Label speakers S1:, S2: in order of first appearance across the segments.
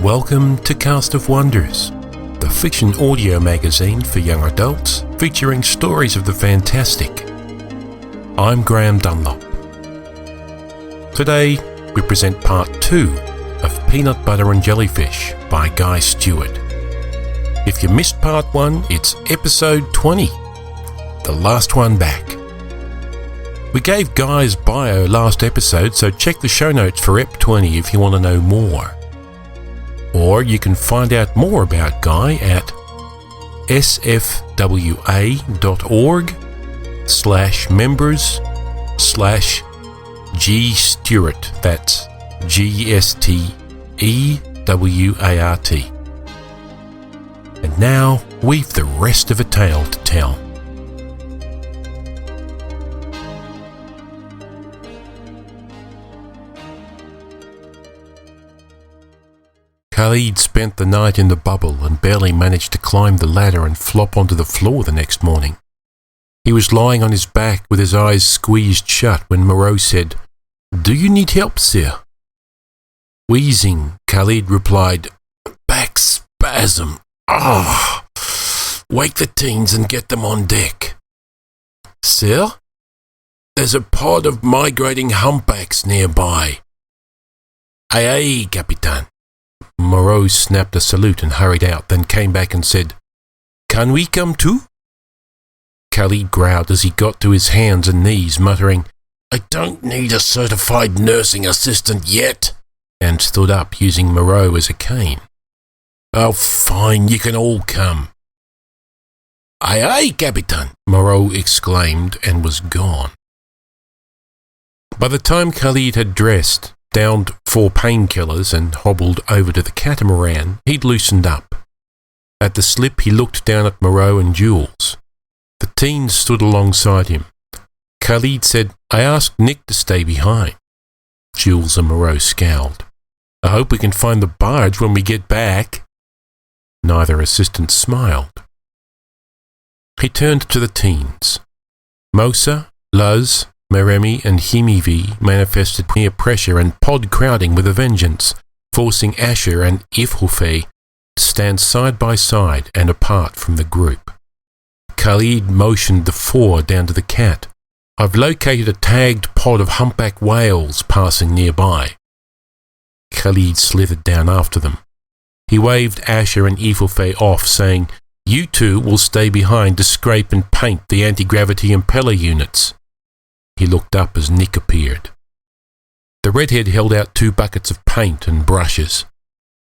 S1: Welcome to Cast of Wonders, the fiction audio magazine for young adults featuring stories of the fantastic. I'm Graham Dunlop. Today we present part 2 of Peanut Butter and Jellyfish by Guy Stewart. If you missed part 1, it's episode 20, the last one back. We gave Guy's bio last episode, so check the show notes for Ep 20 if you want to know more. Or you can find out more about Guy at sfwa.org/members/G-Stewart. That's G-S-T-E-W-A-R-T. And now we've the rest of a tale to tell. Khalid spent the night in the bubble and barely managed to climb the ladder and flop onto the floor the next morning. He was lying on his back with his eyes squeezed shut when Moreau said, "Do you need help, sir?" Wheezing, Khalid replied, "Back spasm. Ah! Wake the teens and get them on deck." "Sir? There's a pod of migrating humpbacks nearby." "Aye, aye, Capitan." Moreau snapped a salute and hurried out, then came back and said, "Can we come too?" Khalid growled as he got to his hands and knees, muttering, "I don't need a certified nursing assistant yet," and stood up using Moreau as a cane. "Oh, fine, you can all come." "Aye, aye, Capitan," Moreau exclaimed and was gone. By the time Khalid had dressed, downed 4 painkillers and hobbled over to the catamaran, he'd loosened up. At the slip, he looked down at Moreau and Jules. The teens stood alongside him. Khalid said, "I asked Nick to stay behind." Jules and Moreau scowled. "I hope we can find the barge when we get back." Neither assistant smiled. He turned to the teens. Mosa, Luz, Meremi and Himivi manifested peer pressure and pod crowding with a vengeance, forcing Asher and Ifhufe to stand side by side and apart from the group. Khalid motioned the 4 down to the cat. "I've located a tagged pod of humpback whales passing nearby." Khalid slithered down after them. He waved Asher and Ifhufe off, saying, "You two will stay behind to scrape and paint the anti-gravity impeller units." He looked up as Nick appeared. The redhead held out 2 buckets of paint and brushes.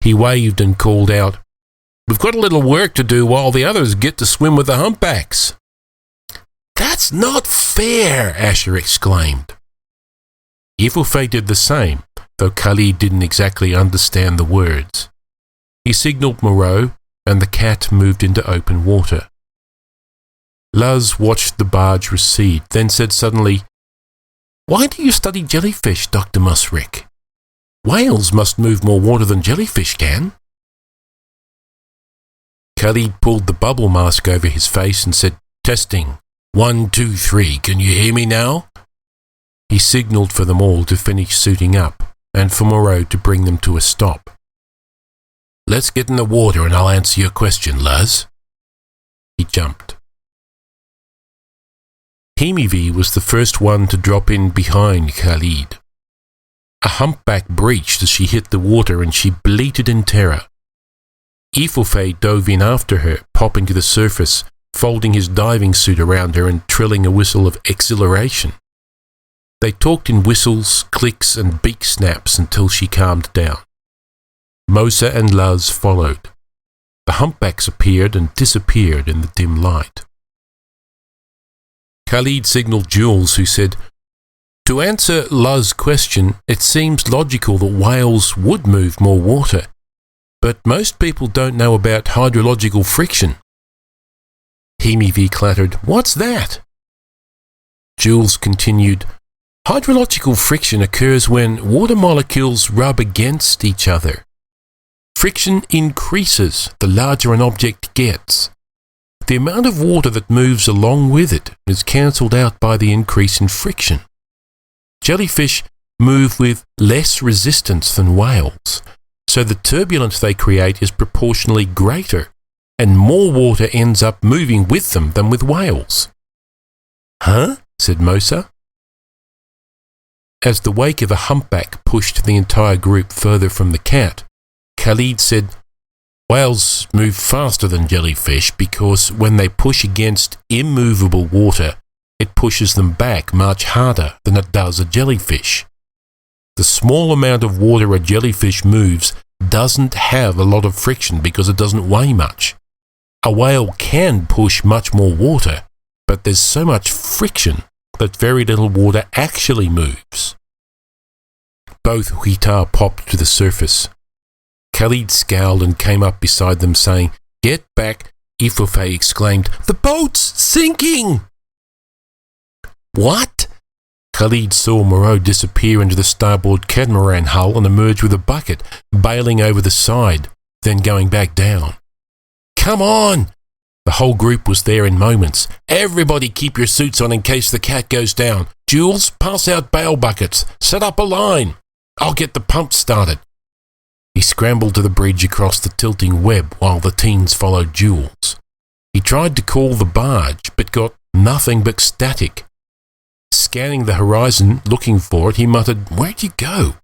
S1: He waved and called out, "We've got a little work to do while the others get to swim with the humpbacks." "That's not fair," Asher exclaimed. Ifhufe did the same, though Khalid didn't exactly understand the words. He signalled Moreau, and the cat moved into open water. Luz watched the barge recede, then said suddenly, "Why do you study jellyfish, Dr. Musrick? Whales must move more water than jellyfish can." Khalid pulled the bubble mask over his face and said, "Testing. 1, 2, 3. Can you hear me now?" He signalled for them all to finish suiting up, and for Moreau to bring them to a stop. "Let's get in the water and I'll answer your question, Luz." He jumped. Himivi was the first one to drop in behind Khalid. A humpback breached as she hit the water and she bleated in terror. Ifhufe dove in after her, popping to the surface, folding his diving suit around her and trilling a whistle of exhilaration. They talked in whistles, clicks and beak snaps until she calmed down. Mosa and Luz followed. The humpbacks appeared and disappeared in the dim light. Khalid signalled Jules, who said, "To answer Luz's question, it seems logical that whales would move more water, but most people don't know about hydrological friction." Himivi clattered, "What's that?" Jules continued, "Hydrological friction occurs when water molecules rub against each other. Friction increases the larger an object gets. The amount of water that moves along with it is cancelled out by the increase in friction. Jellyfish move with less resistance than whales, so the turbulence they create is proportionally greater, and more water ends up moving with them than with whales. Huh? Said Mosa. As the wake of a humpback pushed the entire group further from the cat, Khalid said, whales move faster than jellyfish because when they push against immovable water, it pushes them back much harder than it does a jellyfish. The small amount of water a jellyfish moves doesn't have a lot of friction because it doesn't weigh much. A whale can push much more water, but there's so much friction that very little water actually moves. Both Huitar popped to the surface. Khalid scowled and came up beside them saying, "Get back!" Ifufe exclaimed, "The boat's sinking!" What? Khalid saw Moreau disappear into the starboard catamaran hull and emerge with a bucket, bailing over the side, then going back down. "Come on!" The whole group was there in moments. "Everybody keep your suits on in case the cat goes down. Jules, pass out bail buckets. Set up a line. I'll get the pump started." He scrambled to the bridge across the tilting web while the teens followed Jules. He tried to call the barge, but got nothing but static. Scanning the horizon, looking for it, he muttered, "Where'd you go?"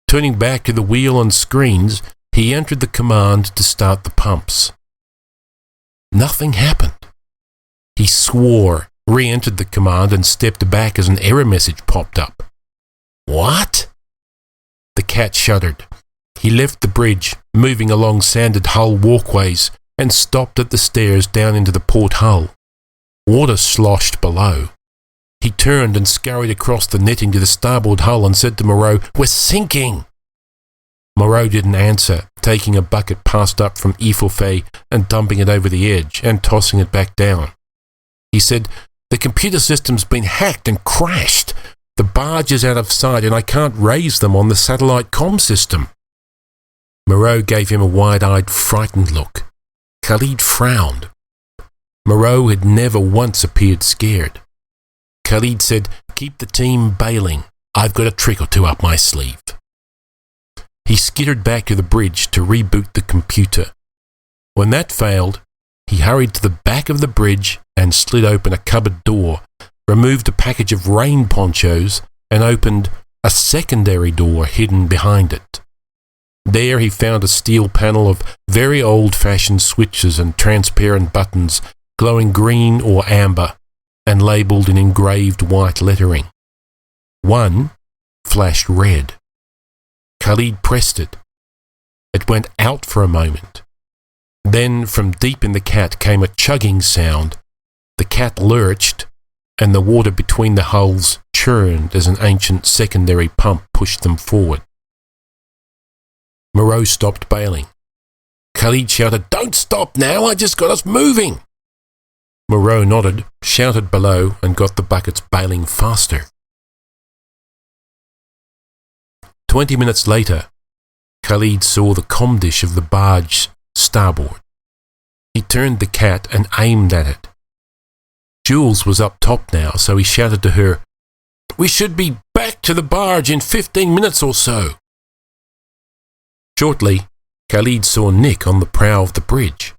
S1: Turning back to the wheel and screens, he entered the command to start the pumps. Nothing happened. He swore, re-entered the command and stepped back as an error message popped up. What? The cat shuddered. He left the bridge, moving along sanded hull walkways, and stopped at the stairs down into the port hull. Water sloshed below. He turned and scurried across the netting to the starboard hull and said to Moreau, "We're sinking!" Moreau didn't answer, taking a bucket passed up from Ifufe and dumping it over the edge and tossing it back down. He said, "The computer system's been hacked and crashed. The barge is out of sight and I can't raise them on the satellite comm system." Moreau gave him a wide-eyed, frightened look. Khalid frowned. Moreau had never once appeared scared. Khalid said, "Keep the team bailing. I've got a trick or two up my sleeve." He skittered back to the bridge to reboot the computer. When that failed, he hurried to the back of the bridge and slid open a cupboard door, removed a package of rain ponchos, and opened a secondary door hidden behind it. There he found a steel panel of very old-fashioned switches and transparent buttons glowing green or amber and labelled in engraved white lettering. One flashed red. Khalid pressed it. It went out for a moment. Then from deep in the cat came a chugging sound. The cat lurched, and the water between the hulls churned as an ancient secondary pump pushed them forward. Moreau stopped bailing. Khalid shouted, "Don't stop now, I just got us moving!" Moreau nodded, shouted below, and got the buckets bailing faster. 20 minutes later, Khalid saw the comm dish of the barge starboard. He turned the cat and aimed at it. Jules was up top now, so he shouted to her, "We should be back to the barge in 15 minutes or so." Shortly, Khalid saw Nick on the prow of the bridge.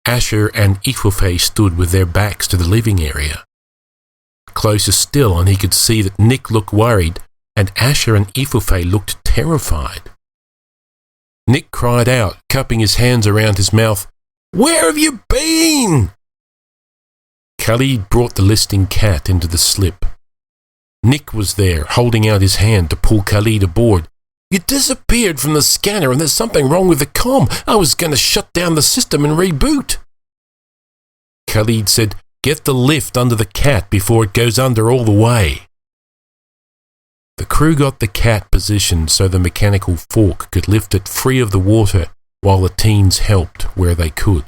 S1: Asher and Ifufe stood with their backs to the living area. Closer still, and he could see that Nick looked worried and Asher and Ifufe looked terrified. Nick cried out, cupping his hands around his mouth, "Where have you been?" Khalid brought the listing cat into the slip. Nick was there, holding out his hand to pull Khalid aboard. "You disappeared from the scanner and there's something wrong with the comm. I was going to shut down the system and reboot." Khalid said, "Get the lift under the cat before it goes under all the way." The crew got the cat positioned so the mechanical fork could lift it free of the water while the teens helped where they could.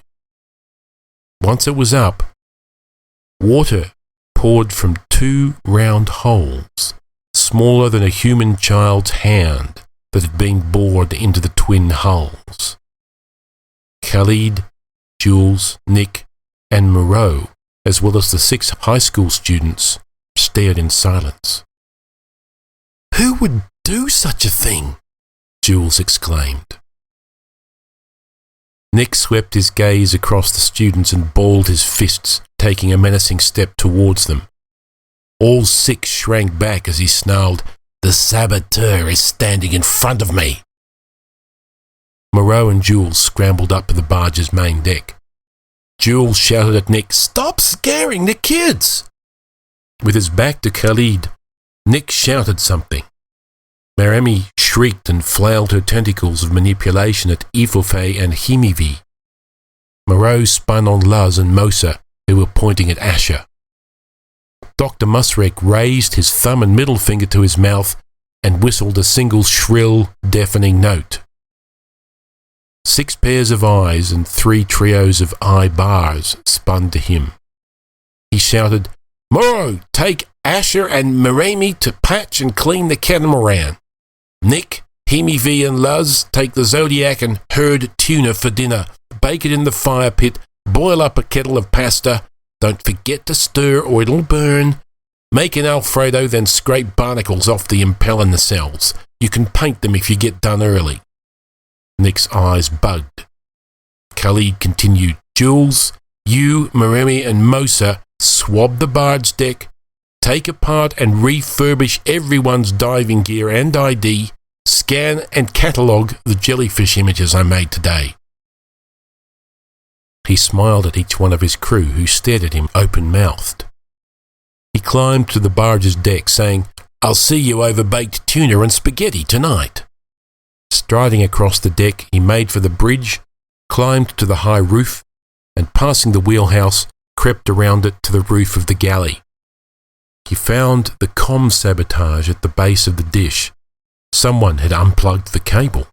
S1: Once it was up, water poured from two round holes, smaller than a human child's hand, that had been bored into the twin hulls. Khalid, Jules, Nick, and Moreau, as well as the 6 high school students, stared in silence. Who would do such a thing? Jules exclaimed. Nick swept his gaze across the students and balled his fists, taking a menacing step towards them. All six shrank back as he snarled, "The saboteur is standing in front of me." Moreau and Jules scrambled up to the barge's main deck. Jules shouted at Nick, "Stop scaring the kids!" With his back to Khalid, Nick shouted something. Maremi shrieked and flailed her tentacles of manipulation at Ifofe and Himivi. Moreau spun on Luz and Mosa, who were pointing at Asher. Dr. Musrek raised his thumb and middle finger to his mouth and whistled a single shrill, deafening note. 6 pairs of eyes and 3 trios of eye bars spun to him. He shouted, "Moreau, take Asher and Maremi to patch and clean the catamaran. Nick, Himivi and Luz, take the Zodiac and herd tuna for dinner. Bake it in the fire pit, boil up a kettle of pasta. Don't forget to stir or it'll burn. Make an Alfredo, then scrape barnacles off the impeller nacelles. You can paint them if you get done early." Nick's eyes bugged. Khalid continued, "Jules, you, Maremi and Mosa swab the barge deck, take apart and refurbish everyone's diving gear and ID, scan and catalogue the jellyfish images I made today." He smiled at each one of his crew, who stared at him open-mouthed. He climbed to the barge's deck, saying, "I'll see you over baked tuna and spaghetti tonight." Striding across the deck, he made for the bridge, climbed to the high roof, and passing the wheelhouse, crept around it to the roof of the galley. He found the comm sabotage at the base of the dish. Someone had unplugged the cable.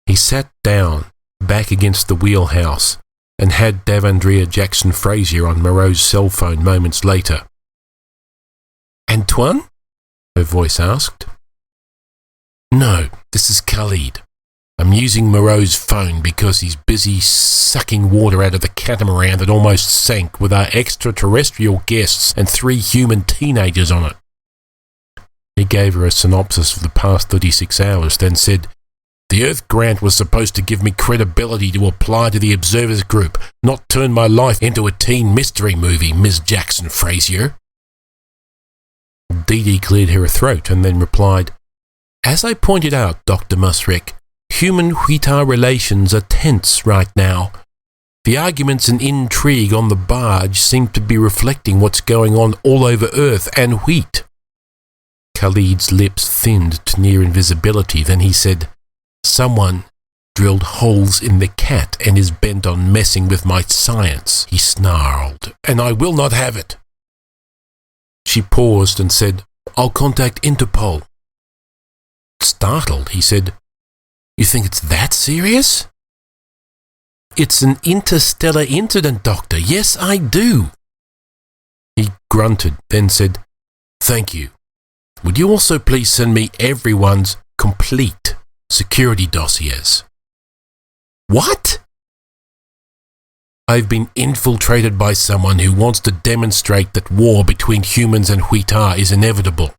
S1: He sat down, back against the wheelhouse, and had Davandria Jackson Frazier on Moreau's cell phone moments later. "Antoine?" her voice asked. "No, this is Khalid. I'm using Moreau's phone because he's busy sucking water out of the catamaran that almost sank with our extraterrestrial guests and 3 human teenagers on it." He gave her a synopsis of the past 36 hours, then said, "The Earth grant was supposed to give me credibility to apply to the Observers Group, not turn my life into a teen mystery movie, Ms. Jackson Frazier." Dee Dee cleared her throat and then replied, "As I pointed out, Dr. Musrek, human-Huitar relations are tense right now. The arguments and intrigue on the barge seem to be reflecting what's going on all over Earth and Wheat." Khalid's lips thinned to near invisibility, then he said, "Someone drilled holes in the cat and is bent on messing with my science," he snarled, "and I will not have it." She paused and said, "I'll contact Interpol." Startled, he said, "You think it's that serious?" "It's an interstellar incident, Doctor. Yes, I do." He grunted, then said, "Thank you. Would you also please send me everyone's complete security dossiers?" "What?" "I've been infiltrated by someone who wants to demonstrate that war between humans and Huitar is inevitable.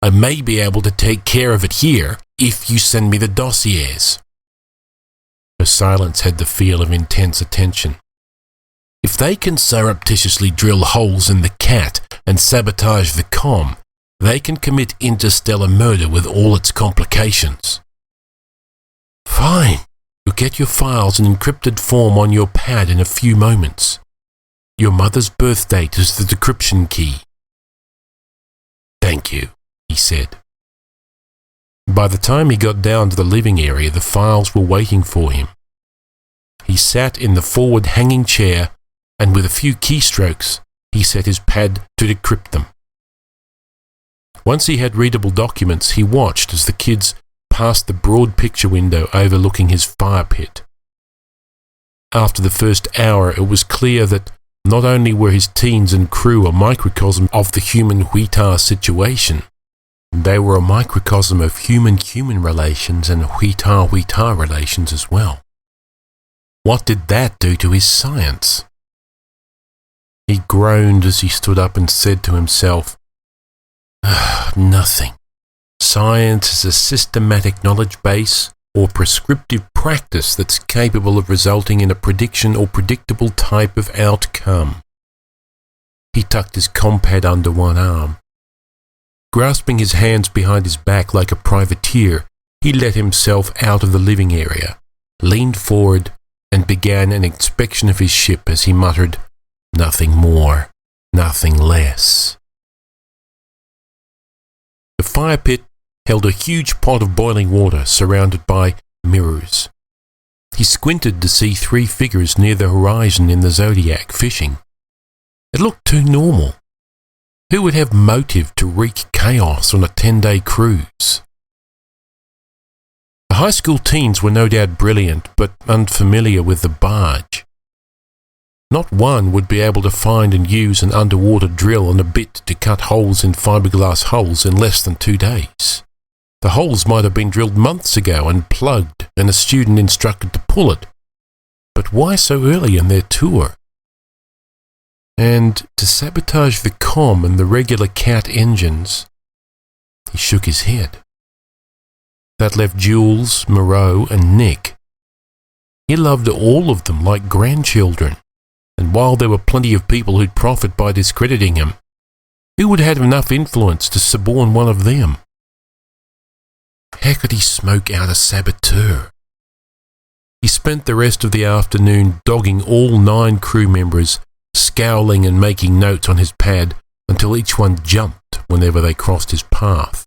S1: I may be able to take care of it here if you send me the dossiers." Her silence had the feel of intense attention. "If they can surreptitiously drill holes in the cat and sabotage the comm, they can commit interstellar murder with all its complications." "Fine. You'll get your files in encrypted form on your pad in a few moments. Your mother's birth date is the decryption key." "Thank you," he said. By the time he got down to the living area, the files were waiting for him. He sat in the forward hanging chair, and with a few keystrokes, he set his pad to decrypt them. Once he had readable documents, he watched as the kids passed the broad picture window overlooking his fire pit. After the first hour, it was clear that not only were his teens and crew a microcosm of the human-Huitar situation, they were a microcosm of human-human relations and Huitar-Huitar relations as well. What did that do to his science? He groaned as he stood up and said to himself, "Nothing. science as a systematic knowledge base or prescriptive practice that's capable of resulting in a prediction or predictable type of outcome. He tucked his compad under one arm. Grasping his hands behind his back like a privateer, he let himself out of the living area, leaned forward, and began an inspection of his ship as he muttered, "Nothing more, nothing less." The fire pit held a huge pot of boiling water surrounded by mirrors. He squinted to see 3 figures near the horizon in the zodiac fishing. It looked too normal. Who would have motive to wreak chaos on a 10-day cruise? The high school teens were no doubt brilliant, but unfamiliar with the barge. Not one would be able to find and use an underwater drill and a bit to cut holes in fiberglass hulls in less than 2 days. The holes might have been drilled months ago and plugged and a student instructed to pull it. But why so early in their tour? And to sabotage the comm and the regular cat engines, he shook his head. That left Jules, Moreau, and Nick. He loved all of them like grandchildren, and while there were plenty of people who'd profit by discrediting him, who would have enough influence to suborn one of them? How could he smoke out a saboteur? He spent the rest of the afternoon dogging all 9 crew members, scowling and making notes on his pad until each one jumped whenever they crossed his path.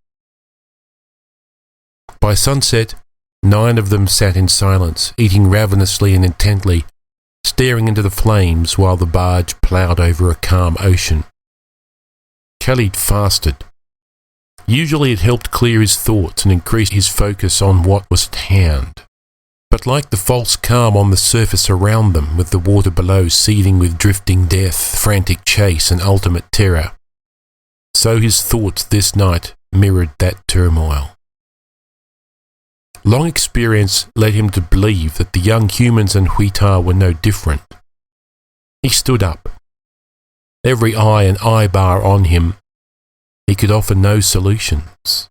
S1: By sunset, 9 of them sat in silence, eating ravenously and intently, staring into the flames while the barge ploughed over a calm ocean. Khalid fasted. Usually it helped clear his thoughts and increase his focus on what was at hand. But like the false calm on the surface around them, with the water below seething with drifting death, frantic chase and ultimate terror, so his thoughts this night mirrored that turmoil. Long experience led him to believe that the young humans in Huitar were no different. He stood up. Every eye and eye-bar on him, he could offer no solutions.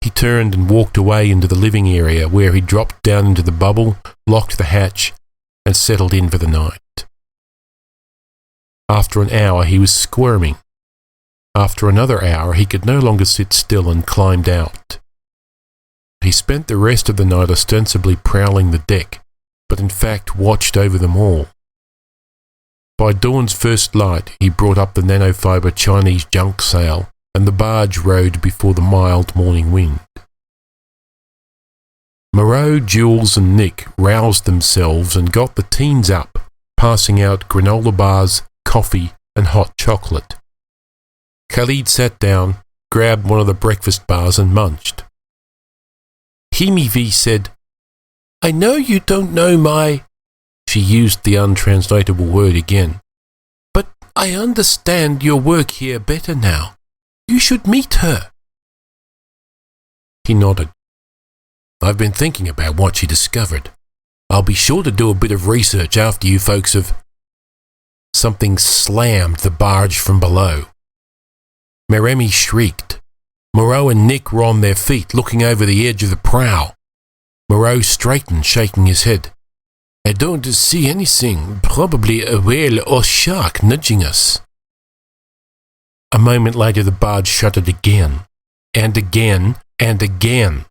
S1: He turned and walked away into the living area where he dropped down into the bubble, locked the hatch, and settled in for the night. After an hour he was squirming. After another hour he could no longer sit still and climbed out. He spent the rest of the night ostensibly prowling the deck, but in fact watched over them all. By dawn's first light he brought up the nanofibre Chinese junk sail, and the barge rode before the mild morning wind. Moreau, Jules and Nick roused themselves and got the teens up, passing out granola bars, coffee and hot chocolate. Khalid sat down, grabbed one of the breakfast bars and munched. Himivi said, "I know you don't know my..." She used the untranslatable word again. "But I understand your work here better now. You should meet her." He nodded. "I've been thinking about what she discovered. I'll be sure to do a bit of research after you folks have..." Something slammed the barge from below. Meremi shrieked. Moreau and Nick were on their feet, looking over the edge of the prow. Moreau straightened, shaking his head. "I don't see anything. Probably a whale or shark nudging us." A moment later the barge shuddered again, and again, and again.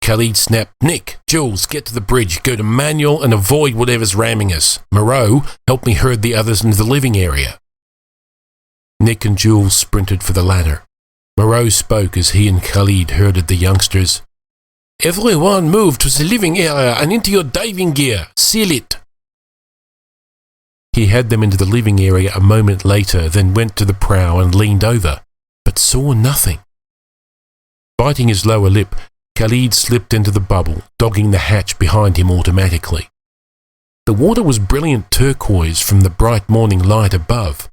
S1: Khalid snapped, "Nick, Jules, get to the bridge, go to manual and avoid whatever's ramming us. Moreau, help me herd the others into the living area." Nick and Jules sprinted for the ladder. Moreau spoke as he and Khalid herded the youngsters. "Everyone move to the living area and into your diving gear. Seal it." He had them into the living area a moment later, then went to the prow and leaned over, but saw nothing. Biting his lower lip, Khalid slipped into the bubble, dogging the hatch behind him automatically. The water was brilliant turquoise from the bright morning light above.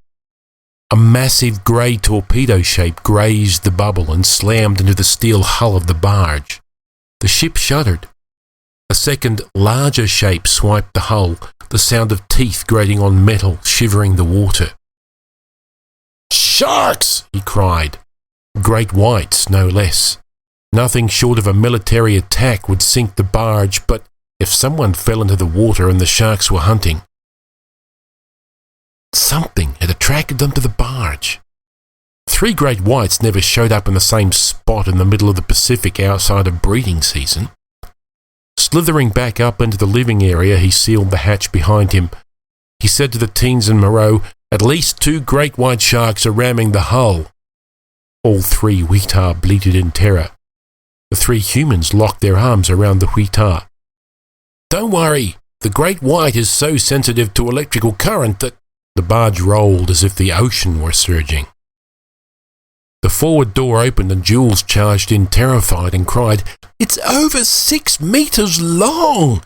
S1: A massive grey torpedo shape grazed the bubble and slammed into the steel hull of the barge. The ship shuddered. A second, larger shape swiped the hull, the sound of teeth grating on metal shivering the water. "Sharks!" he cried. Great whites, no less. Nothing short of a military attack would sink the barge, but if someone fell into the water and the sharks were hunting, something had attracted them to the barge. 3 great whites never showed up in the same spot in the middle of the Pacific outside of breeding season. Slithering back up into the living area, he sealed the hatch behind him. He said to the teens and Moreau, "At least 2 great white sharks are ramming the hull." All 3 Huitar bleated in terror. The 3 humans locked their arms around the Huitar. "Don't worry, the great white is so sensitive to electrical current that..." The barge rolled as if the ocean were surging. The forward door opened and Jules charged in terrified and cried, "It's over 6 meters long!"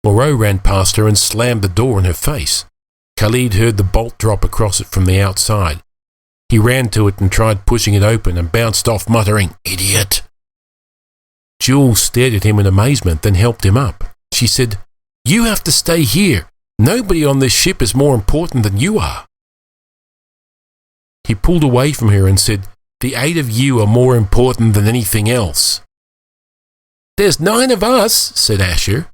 S1: Moreau ran past her and slammed the door in her face. Khalid heard the bolt drop across it from the outside. He ran to it and tried pushing it open and bounced off muttering, "Idiot!" Jules stared at him in amazement, then helped him up. She said, "You have to stay here. Nobody on this ship is more important than you are." He pulled away from her and said, "The 8 of you are more important than anything else." "There's 9 of us," said Asher.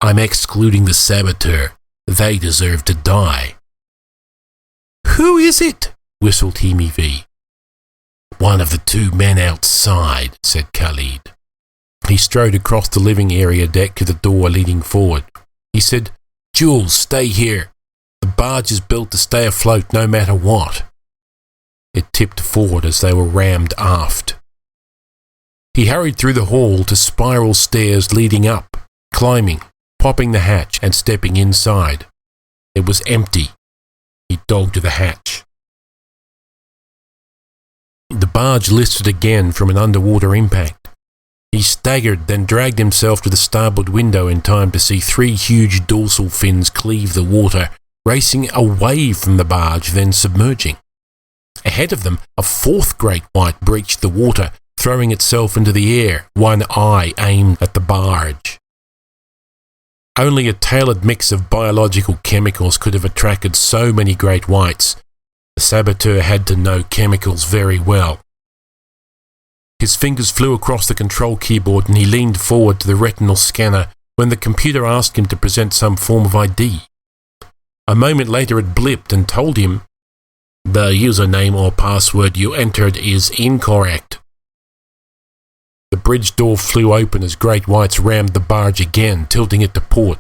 S1: "I'm excluding the saboteur. They deserve to die." "Who is it?" whistled Hemi V. "One of the 2 men outside," said Khalid. He strode across the living area deck to the door leading forward. He said, "Jules, stay here. The barge is built to stay afloat no matter what." It tipped forward as they were rammed aft. He hurried through the hall to spiral stairs leading up, climbing, popping the hatch and stepping inside. It was empty. He dogged the hatch. The barge listed again from an underwater impact. He staggered, then dragged himself to the starboard window in time to see 3 huge dorsal fins cleave the water, racing away from the barge, then submerging. Ahead of them, a 4th great white breached the water, throwing itself into the air, one eye aimed at the barge. Only a tailored mix of biological chemicals could have attracted so many great whites. The saboteur had to know chemicals very well. His fingers flew across the control keyboard and he leaned forward to the retinal scanner when the computer asked him to present some form of ID. A moment later it blipped and told him, "The username or password you entered is incorrect." The bridge door flew open as great whites rammed the barge again, tilting it to port.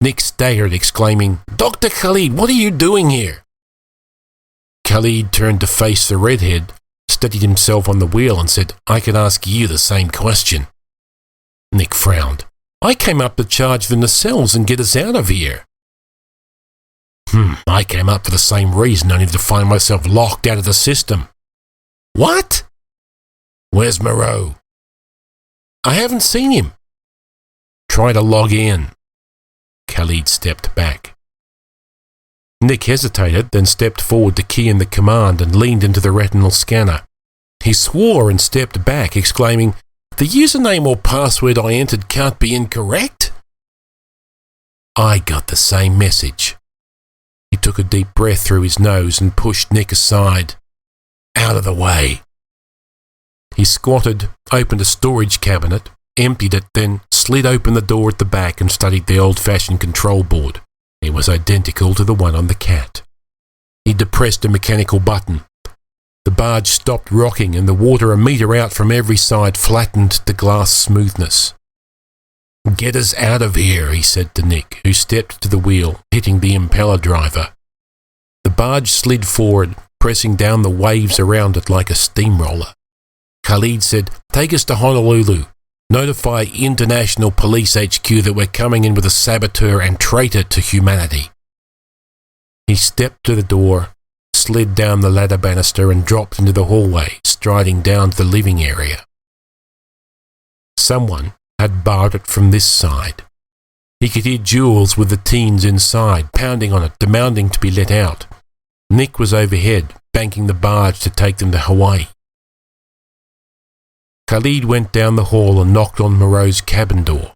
S1: Nick staggered, exclaiming, "Dr. Khalid, what are you doing here?" Khalid turned to face the redhead, steadied himself on the wheel and said, "I can ask you the same question." Nick frowned. "I came up to charge the nacelles and get us out of here." I came up for the same reason, only to find myself locked out of the system." "What?" "Where's Moreau?" "I haven't seen him." "Try to log in." Khalid stepped back. Nick hesitated, then stepped forward to key in the command and leaned into the retinal scanner. He swore and stepped back, exclaiming, "The username or password I entered can't be incorrect." "I got the same message." He took a deep breath through his nose and pushed Nick aside. "Out of the way." He squatted, opened a storage cabinet, emptied it, then slid open the door at the back and studied the old-fashioned control board. It was identical to the one on the Cat. He depressed a mechanical button. The barge stopped rocking and the water a metre out from every side flattened to glass smoothness. "Get us out of here," he said to Nick, who stepped to the wheel, hitting the impeller driver. The barge slid forward, pressing down the waves around it like a steamroller. Khalid said, "Take us to Honolulu. Notify International Police HQ that we're coming in with a saboteur and traitor to humanity." He stepped to the door, slid down the ladder banister and dropped into the hallway, striding down to the living area. Someone had barred it from this side. He could hear Jules with the teens inside, pounding on it, demanding to be let out. Nick was overhead, banking the barge to take them to Hawaii. Khalid went down the hall and knocked on Moreau's cabin door.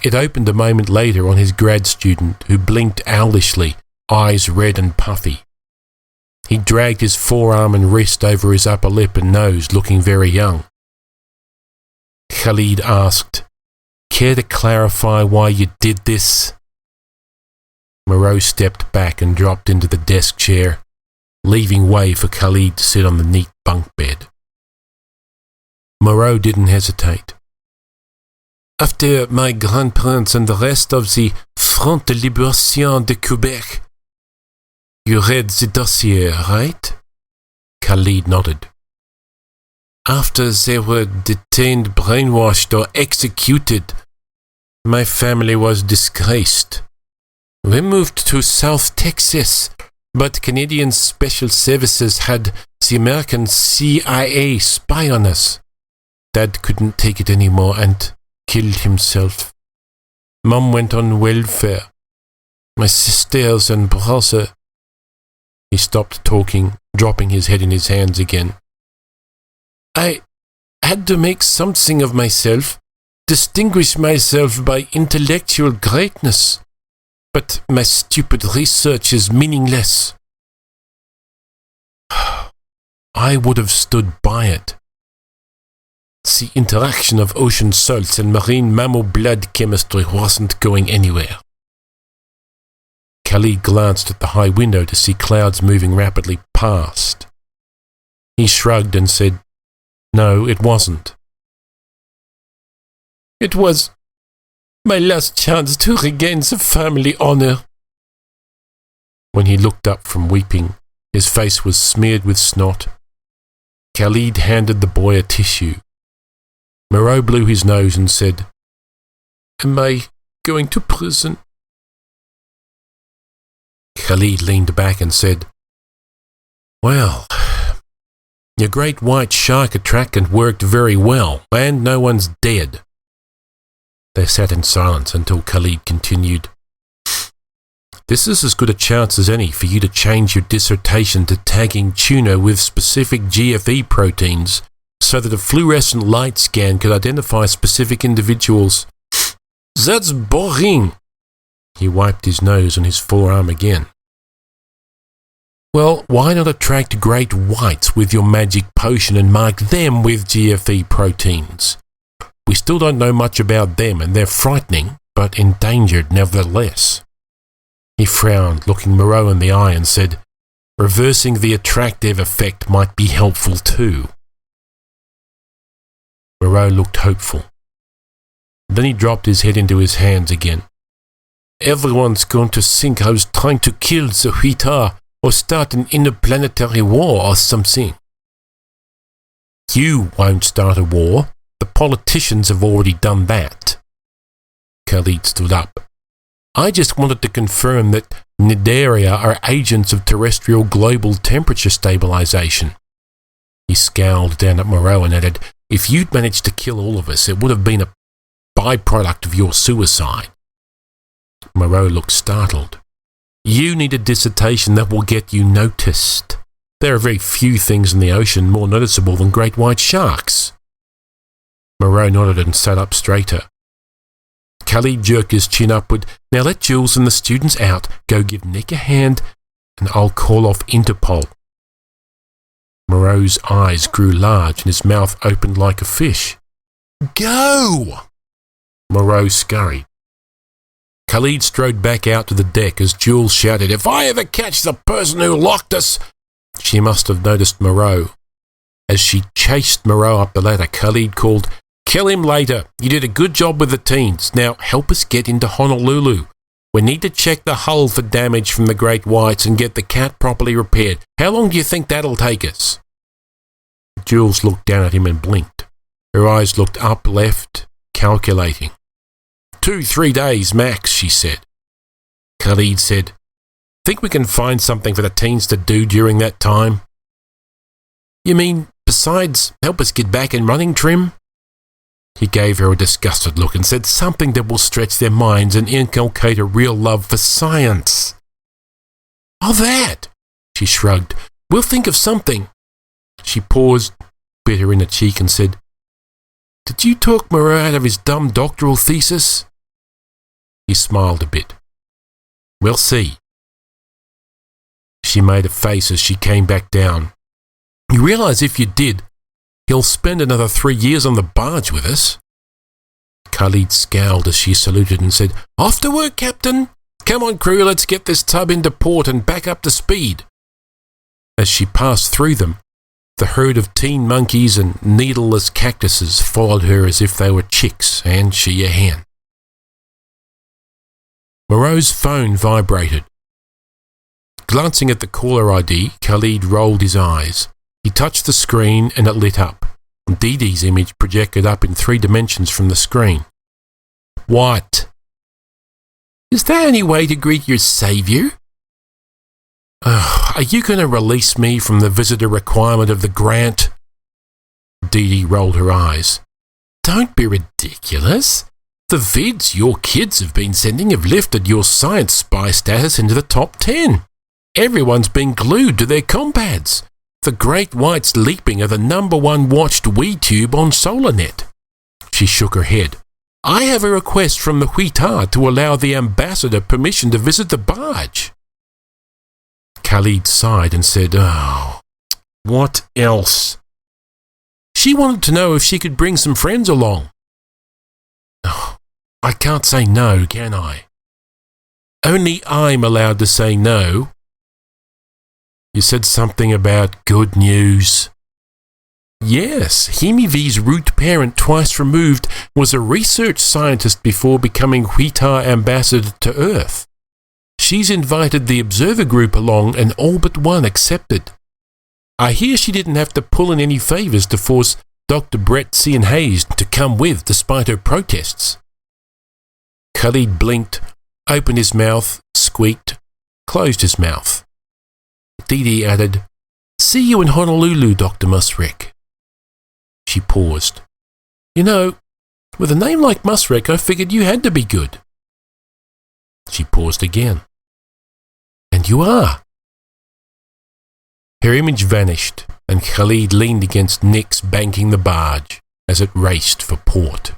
S1: It opened a moment later on his grad student, who blinked owlishly, eyes red and puffy. He dragged his forearm and wrist over his upper lip and nose, looking very young. Khalid asked, "Care to clarify why you did this?" Moreau stepped back and dropped into the desk chair, leaving way for Khalid to sit on the neat bunk bed. Moreau didn't hesitate. "After my grandparents and the rest of the Front de Libération de Québec. You read the dossier, right?" Khalid nodded. "After they were detained, brainwashed, or executed, my family was disgraced. We moved to South Texas, but Canadian Special Services had the American CIA spy on us. Dad couldn't take it anymore and killed himself. Mom went on welfare. My sisters and brother..." He stopped talking, dropping his head in his hands again. "I had to make something of myself, distinguish myself by intellectual greatness. But my stupid research is meaningless." "I would have stood by it. The interaction of ocean salts and marine mammal blood chemistry wasn't going anywhere." Khalid glanced at the high window to see clouds moving rapidly past. He shrugged and said, "No, it wasn't." "It was my last chance to regain the family honor." When he looked up from weeping, his face was smeared with snot. Khalid handed the boy a tissue. Moreau blew his nose and said, "Am I going to prison?" Khalid leaned back and said, "Well, your great white shark attractant worked very well, and no one's dead." They sat in silence until Khalid continued, "This is as good a chance as any for you to change your dissertation to tagging tuna with specific GFE proteins so that a fluorescent light scan could identify specific individuals." "That's boring." He wiped his nose on his forearm again. "Well, why not attract great whites with your magic potion and mark them with GFE proteins? We still don't know much about them, and they're frightening, but endangered nevertheless." He frowned, looking Moreau in the eye, and said, "Reversing the attractive effect might be helpful too." Moreau looked hopeful. Then he dropped his head into his hands again. "Everyone's going to think I was trying to kill the Huita or start an interplanetary war or something." "You won't start a war. The politicians have already done that." Khalid stood up. "I just wanted to confirm that Nidaria are agents of terrestrial global temperature stabilization." He scowled down at Moreau and added, "If you'd managed to kill all of us, it would have been a byproduct of your suicide." Moreau looked startled. "You need a dissertation that will get you noticed. There are very few things in the ocean more noticeable than great white sharks." Moreau nodded and sat up straighter. Khalid jerked his chin upward. "Now let Jules and the students out. Go give Nick a hand, and I'll call off Interpol." Moreau's eyes grew large and his mouth opened like a fish. "Go!" Moreau scurried. Khalid strode back out to the deck as Jules shouted, "If I ever catch the person who locked us..." She must have noticed Moreau. As she chased Moreau up the ladder, Khalid called, "Kill him later. You did a good job with the teens. Now help us get into Honolulu. We need to check the hull for damage from the great whites and get the cat properly repaired. How long do you think that'll take us?" Jules looked down at him and blinked. Her eyes looked up, left, calculating. 2-3 days max, she said. Khalid said, "Think we can find something for the teens to do during that time?" "You mean, besides help us get back and running, Trim?" He gave her a disgusted look and said something that will stretch their minds and inculcate a real love for science. "Oh, that!" She shrugged. "We'll think of something." She paused, bit her in the cheek and said, "Did you talk Moreau out of his dumb doctoral thesis?" He smiled a bit. "We'll see." She made a face as she came back down. You realise if you did, he'll spend another 3 years on the barge with us. Khalid scowled as she saluted and said, Off to work, Captain. Come on, crew, let's get this tub into port and back up to speed. As she passed through them, the herd of teen monkeys and needleless cactuses followed her as if they were chicks and she a hen. Moreau's phone vibrated. Glancing at the caller ID, Khalid rolled his eyes. He touched the screen and it lit up. Dee Dee's image projected up in 3 dimensions from the screen. What? Is there any way to greet your saviour? Are you going to release me from the visitor requirement of the grant? Dee Dee rolled her eyes. Don't be ridiculous. The vids your kids have been sending have lifted your science spy status into the top 10. Everyone's been glued to their compads. The great whites leaping are the #1 watched WeTube on SolarNet. She shook her head. I have a request from the Huitar to allow the ambassador permission to visit the barge. Khalid sighed and said, Oh, what else? She wanted to know if she could bring some friends along. Oh, I can't say no, can I? Only I'm allowed to say no. You said something about good news. Yes, Himivi's root parent twice removed was a research scientist before becoming Huitar ambassador to Earth. She's invited the observer group along and all but one accepted. I hear she didn't have to pull in any favours to force Dr. Brett Cian Hayes to come with despite her protests. Khalid blinked, opened his mouth, squeaked, closed his mouth. Dee Dee added, See you in Honolulu, Dr. Musrek. She paused. You know, with a name like Musrek, I figured you had to be good. She paused again. And you are. Her image vanished, and Khalid leaned against Nix banking the barge as it raced for port.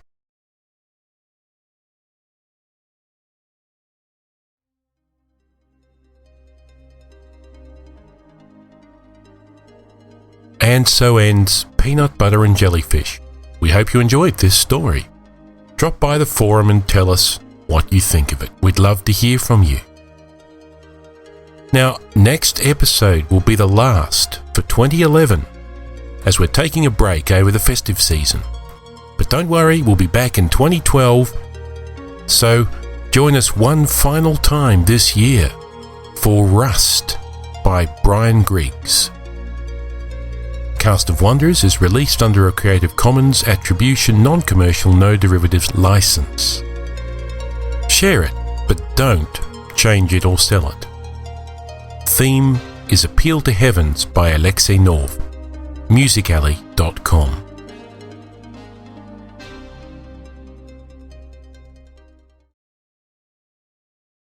S1: And so ends Peanut Butter and Jellyfish. We hope you enjoyed this story. Drop by the forum and tell us what you think of it. We'd love to hear from you. Now, next episode will be the last for 2011, as we're taking a break over the festive season. But don't worry, we'll be back in 2012. So, join us one final time this year for Rust by Brian Griggs. Cast of Wonders is released under a Creative Commons Attribution Non-Commercial No Derivatives license. Share it, but don't change it or sell it. Theme is Appeal to Heavens by Alexei Nov. musicalley.com